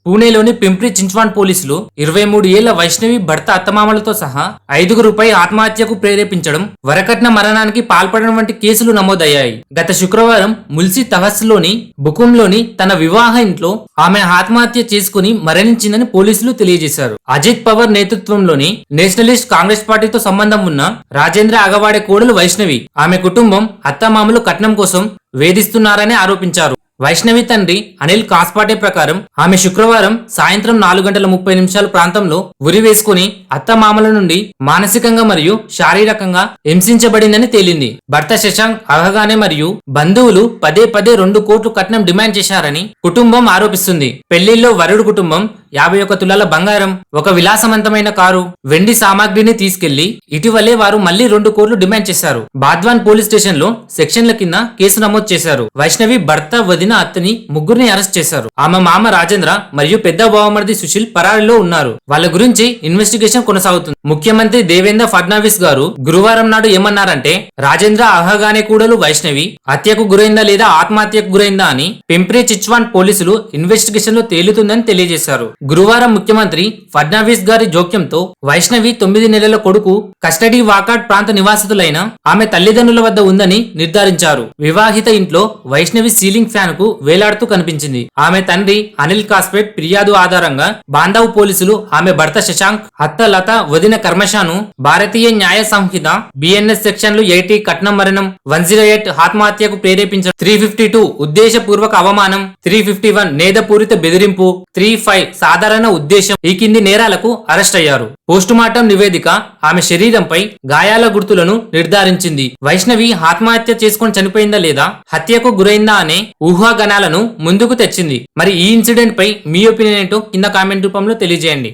పూణేలోని పింప్రి చించ్వాన్ పోలీసులు 23 ఏళ్ల వైష్ణవి భర్త అత్తమామలతో సహా 5గురుపై ఆత్మహత్యకు ప్రేరేపించడం, వరకట్న మరణానికి పాల్పడడం వంటి కేసులు నమోదయ్యాయి. గత శుక్రవారం ముల్సి తహస్లోని బుకుంలోని తన వివాహ ఇంట్లో ఆమె ఆత్మహత్య చేసుకుని మరణించిందని పోలీసులు తెలియజేశారు. అజిత్ పవార్ నేతృత్వంలోని నేషనలిస్ట్ కాంగ్రెస్ పార్టీతో సంబంధం ఉన్న రాజేంద్ర అగవాడే కోడలు వైష్ణవి, ఆమె కుటుంబం అత్తమామలు కట్నం కోసం వేధిస్తున్నారని ఆరోపించారు. వైష్ణవి తండ్రి అనిల్ కాస్పాటే ప్రకారం ఆమె శుక్రవారం సాయంత్రం 4:30 ప్రాంతంలో ఉరి వేసుకుని అత్తమామల నుండి మానసికంగా మరియు శారీరకంగా హింసించబడిందని తేలింది. భర్త శశాంక్ అహగానే మరియు బంధువులు పదే 2 కోట్లు కట్నం డిమాండ్ చేశారని కుటుంబం ఆరోపిస్తుంది. పెళ్లిలో వరుడు కుటుంబం 51 తులాల బంగారం, ఒక విలాసవంతమైన కారు, వెండి సామాగ్రిని తీసుకెళ్లి ఇటీవలే వారు మళ్లీ 2 కోట్లు డిమాండ్ చేశారు. బాద్వాన్ పోలీస్ స్టేషన్ లో సెక్షన్ల కింద కేసు నమోదు చేశారు. వైష్ణవి భర్త, వదిన, అత్తని ముగ్గురిని అరెస్ట్ చేశారు. ఆమె మామ రాజేంద్ర మరియు పెద్ద బావమరిది సుశీల్ పరారీలో ఉన్నారు. వాళ్ళ గురించి ఇన్వెస్టిగేషన్ కొనసాగుతుంది. ముఖ్యమంత్రి దేవేంద్ర ఫడ్నవీస్ గారు గురువారం నాడు ఏమన్నారంటే, రాజేంద్ర అహగానే కూడలు వైష్ణవి హత్యకు గురైందా లేదా ఆత్మహత్యకు గురైందా అని పింప్రి చిచ్వాన్ పోలీసులు ఇన్వెస్టిగేషన్ లో తేలుతుందని తెలియజేశారు. గురువారం ముఖ్యమంత్రి ఫడ్నవీస్ గారి జోక్యంతో వైష్ణవి 9 నెలల కొడుకు కస్టడీ వాకాడ్ ప్రాంత నివాసితులైన ఆమె తల్లిదండ్రుల వద్ద ఉందని నిర్ధారించారు. వివాహిత ఇంట్లో వైష్ణవి సీలింగ్ ఫ్యాన్ కు వేలాడుతూ కనిపించింది. ఆమె తండ్రి అనిల్ కాస్పేట్ ఫిర్యాదు ఆధారంగా బాంధవ్ పోలీసులు ఆమె భర్త శశాంక్, అత్త లత, వదిన కర్మషాను భారతీయ న్యాయ సంహిత బిఎన్ఎస్ సెక్షన్లు 80 కట్నం మరణం, 108 ఆత్మహత్యకు ప్రేరేపించడం, 352 ఉద్దేశపూర్వక అవమానం, 351 నేదపూరిత బెదిరింపు, 35 సాధారణ ఉద్దేశం ఈ కింది నేరాలకు అరెస్ట్ అయ్యారు. పోస్టుమార్టం నివేదిక ఆమె శరీరంపై గాయాల గుర్తులను నిర్ధారించింది. వైష్ణవి ఆత్మహత్య చేసుకొని చనిపోయిందా లేదా హత్యకు గురైందా అనే ఊహాగణాలను ముందుకు తెచ్చింది. మరి ఈ ఇన్సిడెంట్ పై మీ ఒపీనియన్ ఏంటో కింద కామెంట్ రూపంలో తెలియజేయండి.